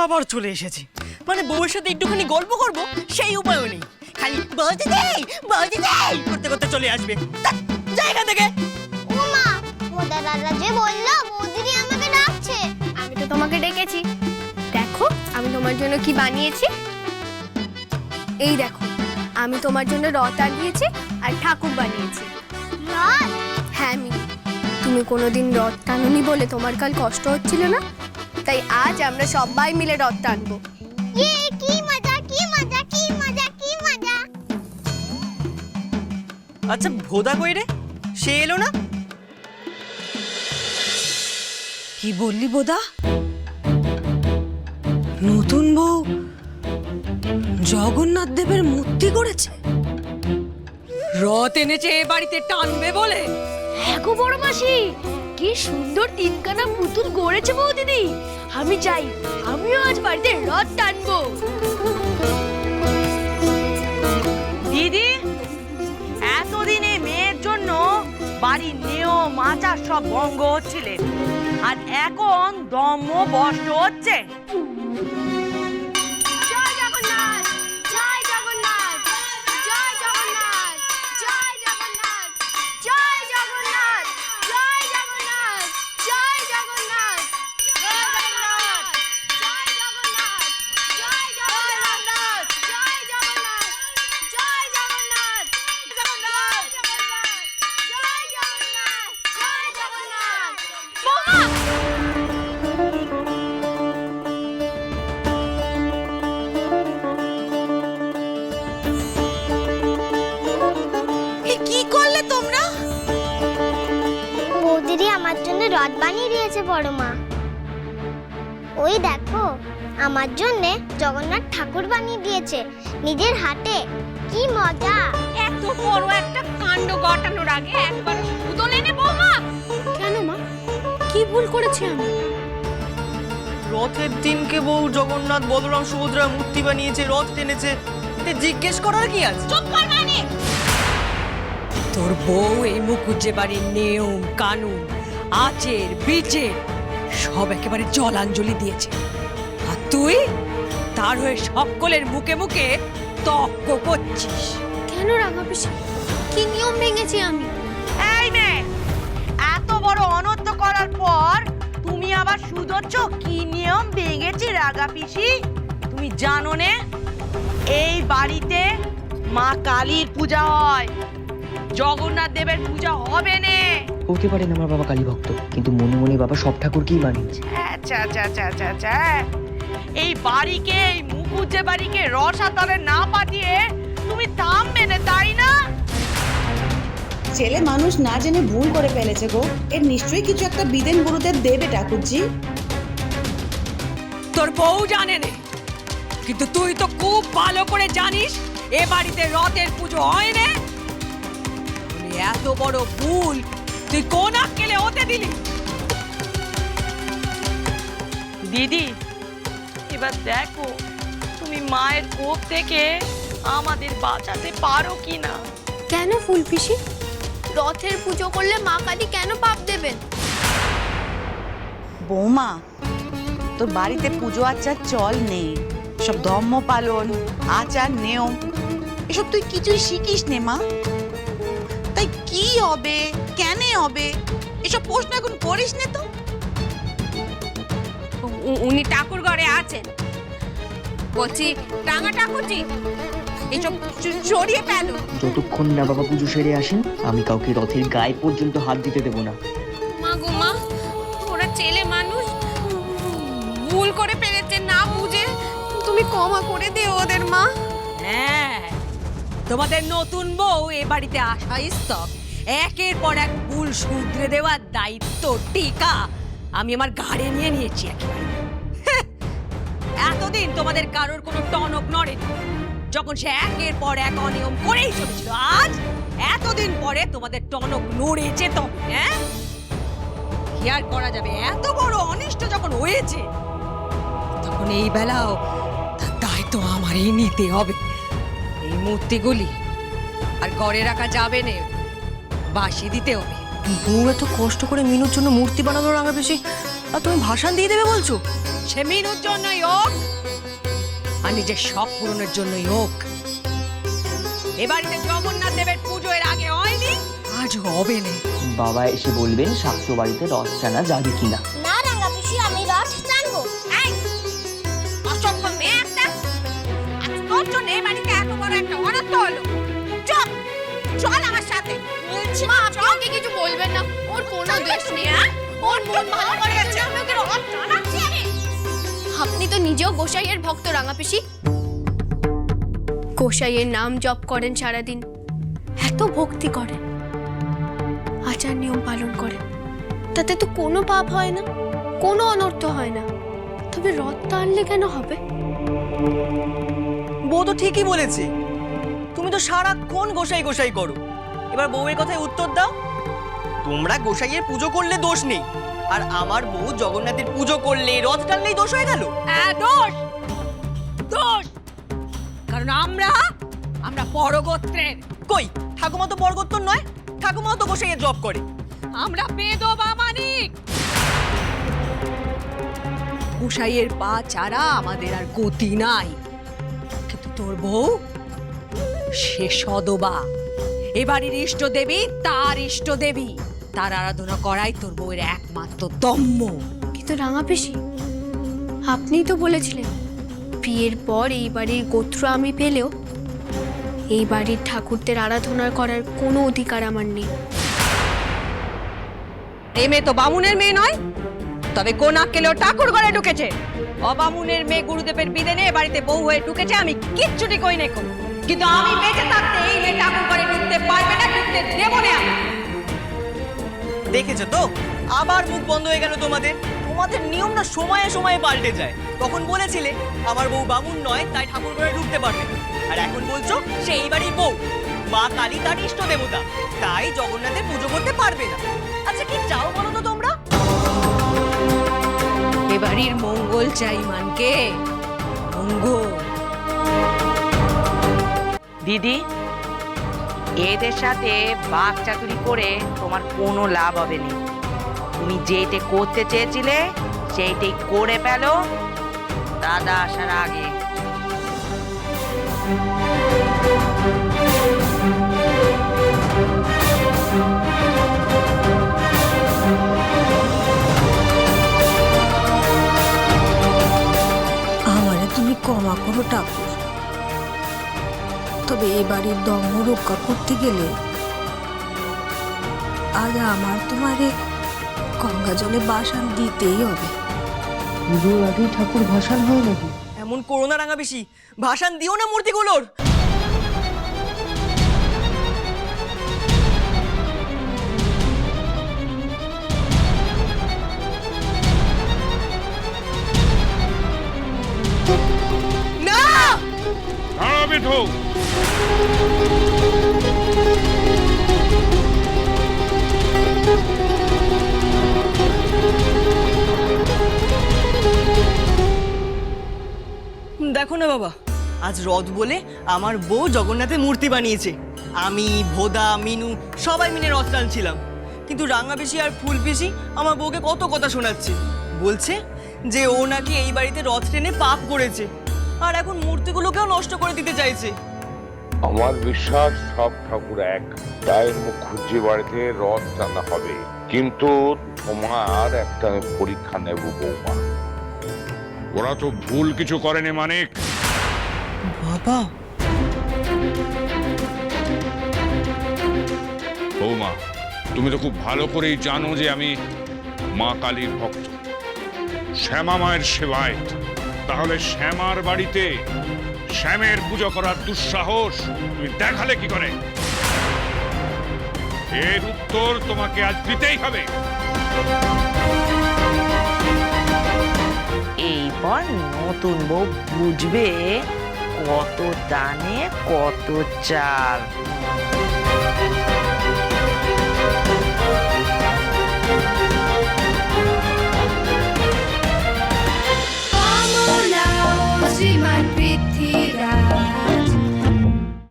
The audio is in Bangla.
আবার চলে এসেছি। মানে বউয়ের সাথে একটুখানি গল্প করব সেই উপায়ও নেই। খালি বৌদি করতে করতে চলে আসবে। জায়গা থেকে ওমা, মোদা দাদা যে বললো বৌদিদি আমাকে ডাকছে। আমি তো তোমাকে ডেকেছি। দেখো আমি তোমার জন্য কি বানিয়েছি। এই দেখো, আমি তোমার জন্য রথ আনিয়েছি আর ঠাকুর বানিয়েছি। রথ? হ্যাঁ মিলি, তুমি কোনোদিন রথ টানোনি বলে তোমার কাল কষ্ট হচ্ছিল না, তাই আজ আমরা সবাই মিলে রথ টানবো। ইয়ে, কি মজা কি মজা কি মজা কি মজা। আচ্ছা ভোদা কই রে? সে এলো না? কি বললি বোদা? নতুন বউ জগন্নাথ দেবের মূর্তি করেছে, রথ এনেছে এ বাড়িতে টানবে বলে। হ্যাঁ গো বড় মাসি, কি সুন্দর তিনখানা পুতুল গড়েছে বৌদিদি। আমি চাই আমিও আজ বাড়িতে রথ টানবো। দিদি, এতদিনে মেয়ের জন্য বাড়ির নিয়ম আচার সব ভঙ্গ হচ্ছিলে, আর এখন দম্ভ বষ্ট হচ্ছে। জয় জগন্নাথ, জয় জগন্নাথ, জয় জগন্নাথ, জয় জগন্নাথ, জয় জগন্নাথ, জয় জগন্নাথ, জয় জগন্নাথ, জয় জগন্নাথ, জয় জগন্নাথ, জয় জগন্নাথ, জয় জগন্নাথ, জয় জগন্নাথ, জগন্নাথ, জয় জগন্নাথ, জয় জগন্নাথ। বৌমা! কি করলে তোমরা? বৌদিদি আমার জন্য রথ বানিয়ে দিয়েছে বড় মা। ওই দেখো, আমার জন্য জগন্নাথ ঠাকুর বানিয়ে দিয়েছে নিজের হাতে। কি মজা। এত বড় একটা কাণ্ড ঘটানোর আগে একবার সুদল এনে বৌমা। কেন মা, কি ভুল করেছি আমি? রথের দিনকে বউ জগন্নাথ বলরাম সুভদ্রা মূর্তি বানিয়েছে, রথ টেনেছে, এতে জিজ্ঞেস করার কি আছে? চুপ কর মানে। তোর বউ এই মুকুজ্জে বাড়ির নিয়ম কানুন আচের বিচার সব একেবারে জলাঞ্জলি দিয়েছে, আর তুই তার হয়ে সকলের মুখে মুখে তর্ক করছিস। কেন রাঙা পিসি, কি নিয়ম ভেঙেছি আমি? এই মেয়ে, এত বড় অনর্থ করার পর তুমি আবার শুধোচ্ছ কি নিয়ম ভেঙেছি রাগা পিসি? তুমি জানো নে, এই বাড়িতে মা কালীর পূজা হয়, জগন্নাথ দেবের পূজা হবে নে। হতে পারেন আমার বাবা কালী ভক্ত, কিন্তু মনে মনে বাবা সব ঠাকুরকেই মানিয়েছে। আচ্ছা আচ্ছা আচ্ছা আচ্ছা আচ্ছা, এই বাড়িকে, এই মুকুজ্জে বাড়িকে রসাতলে না পাঠিয়ে তুমি থামবে না, তাই না? ছেলে মানুষ না জেনে ভুল করে ফেলেছে গো, এর নিশ্চয়ই কিছু একটা বিদেন গুরুদেব দেবে ঠাকুরজি। তোর বউ জানে নে, কিন্তু তুই তো খুব ভালো করে জানিস এ বাড়িতে রথের পুজো হয় না। এত বড় ভুল তুই কোন আক্কেলে হতে দিলি? দিদি, এবার দেখো তুমি মায়ের কোপ থেকে আমাদের বাঁচাতে পারো কিনা। কেন ফুল পিসি, রথের পুজো করলে মা কালী কেন পাপ দেবেন? বৌমা, তোর বাড়িতে পুজো আচার চল নেই, সব ধর্ম পালন আচার নিয়ম এসব তুই কিছুই শিখিস নে মা। তাই কি হবে, কেন হবে, এসব প্রশ্ন এখন করিস নে তো। উনি ঠাকুর ঘরে আছেন, বলছি রাঙা ঠাকুরজি এইসব সরিয়ে পেল। যতক্ষণ না বাবা পুজো সেরে আসেন, আমি কাউকে রথের গায়ে পর্যন্ত হাত দিতে দেবো না। মা গো মা, ওরা ছেলে মানুষ, ভুল করে ফেলেছে না বুঝে, তুমি ক্ষমা করে দিও ওদের মা। হ্যাঁ, তোমাদের নতুন বউ এ বাড়িতে আসা স্তব, একের পর এক ভুল শুধরে দেওয়ার দায়িত্ব টিকা আমি আমার ঘাড়ে নিয়ে নিয়েছি একেবারে। এতদিন তোমাদের কারোর কোনো টনক নড়েনি, যখন সে একের পর এক অনিয়ম করেই চলেছিল। আজ এতদিন পরে তোমাদের টনক নড়েছে, তো হ্যাঁ কি আর করা যাবে? এত বড় অনিষ্ট যখন হয়েছে, তখন এই বেলাও তার দায়িত্ব আমারই নিতে হবে। এই মূর্তিগুলি আর ঘরে রাখা যাবে না, বাসি দিতে হবে। বউ এত কষ্ট করে মিনুর জন্য মূর্তি বানালো রাঙা পিসি, আর তুমি ভাষণ দিয়ে দেবে বলছো? সে মিনুর জন্যই হোক আর নিজের শখ পূরণের জন্যই হোক। এ বাড়িতে জগন্নাথ দেবের পুজো এর আগে হয়নি, আজ হবে না। বাবা এসে বলবেন শাক্ত বাড়িতে রথ টানা যাবে কিনা। না রাঙা পিসি, আমি রথ টানবো। এই অসভ্য মেয়ে একটা, আজ তোর জন্য এ বাড়িতে এত বড় একটা অনর্থ হলো। চল চল আমার সাথে। মা, আপনি ওকে কিছু বলবেন না, ওর কোনো দোষ নেই। ওর মন ভালো করে গেছে। আপনি তো নিজেও গোসাইয়ের ভক্ত রাঙা পিসি। গোসাইয়ের নাম জপ করেন সারাদিন, এত ভক্তি করেন, আচার নিয়ম পালন করেন, তাতে তো কোনো পাপ হয় না, কোনো অনর্থ হয় না। তবে রথ টানলে কেন হবে? বউ তো ঠিকই বলেছে, তুমি তো সারাক্ষণ গোসাই গোসাই করো। এবার বউয়ের কথায় উত্তর দাও। তোমরা গোসাইয়ের পুজো করলে দোষ নেই, আর আমার বউ জগন্নাথের পুজো করলে রথ টানলেই দোষ হয়ে গেল। দোষ দোষ, কারণ আমরা বড় গোত্রের। কই, ঠাকুমা তো বরগোত্তর নয়, ঠাকুমাও তো গোসাইয়ের জব করে। আমরা বেদবা মানিক। গোসাইয়ের পা ছাড়া আমাদের আর গতি নাই। কিন্তু তোর বউ সে সদবা, এবাড়ির ইষ্ট দেবী তার ইষ্ট দেবী, তার আরাধনা করাই তোর বউয়ের একমাত্র দম্য। কিন্তু রাঙা পিসি, আপনিই তো বলেছিলেন বিয়ের পর এই বাড়ির গোত্র আমি পেলেও এই বাড়ির ঠাকুরদের আরাধনা করার কোনো অধিকার আমার নেই। এই মেয়ে তো বামুনের মেয়ে নয়, তবে কোন আক্কেলেও ঠাকুর ঘরে ঢুকেছে। অবামুনের মেয়ে গুরুদেবের বিধানে এ বাড়িতে বউ হয়ে ঢুকেছে, আমি কিচ্ছুটি কই নাই। কিন্তু আমি বেঁচে থাকতে এই মেয়ে ঠাকুর ঘরে ঢুকতে পারবে না, ঢুকতে দেবো না আমি। দেখেছো তো, আবার মুখ বন্ধ হয়ে গেল তোমাদের। তোমাদের নিয়ম না সময়ে সময়ে পাল্টে যায়। তখন বলেছিলে আমার বউ বামুন নয়, তাই ঠাকুর ঘরে ঢুকতে পারবে না, আর এখন বলছো সে এই বাড়ির বউ, মা কালী তার ইষ্ট দেবতা, তাই জগন্নাথের পুজো করতে পারবে না। আচ্ছা কি চাও বলো তো তোমরা? এ বাড়ির মঙ্গল চাই, মানকে মঙ্গল। দিদি, এদের সাথে বাক চাতুরি করে তোমার কোনো লাভ হবে না। তুমি যেটা করতে চেয়েছিলে সেইটাই করে ফেলো, দাদা আসার আগে। আমারে তুমি ক্ষমা করো ঠাকুর, তবে এ বাড়ির দম্ভ রক্ষা করতে গেলে আজ আমার তোমারে গঙ্গা জলে ভাসান দিতেই হবে। পুজোর আগেই ঠাকুর ভাসান হয় নাকি? এমন করোনা রাঙা বেশি, ভাষণ দিও না মূর্তিগুলোর। না বিঠু, দেখো না বাবা, আজ রথ বলে আমার বউ জগন্নাথের মূর্তি বানিয়েছে। আমি, ভোদা, মিনু সবাই মিলে রথ টানছিলাম, কিন্তু রাঙা পিসি আর ফুল পিসি আমার বউকে কত কথা শোনাচ্ছে। বলছে যে ও নাকি এই বাড়িতে রথ টেনে পাপ করেছে, আর এখন মূর্তিগুলোকেও নষ্ট করে দিতে চাইছে। আমার বিশ্বাস সব ঠাকুর এক, তাই মুখুজ্জি বাড়িতে রথ টানা হবে। কিন্তু তোমার একটা আমি পরীক্ষা নেব বৌমা। ওরা তো ভুল কিছু করেনি মানিক। বাবা, বৌমা, তুমি তো খুব ভালো করেই জানো যে আমি মা কালীর ভক্ত, শ্যামা মায়ের সেবায়। তাহলে শ্যামার বাড়িতে শ্যামের পুজো করার দুঃসাহস তুমি দেখালে কি করে? এর উত্তর তোমাকে আজ দিতেই হবে। এইবার নতুন বউ বুঝবে কত দানে কত চাল।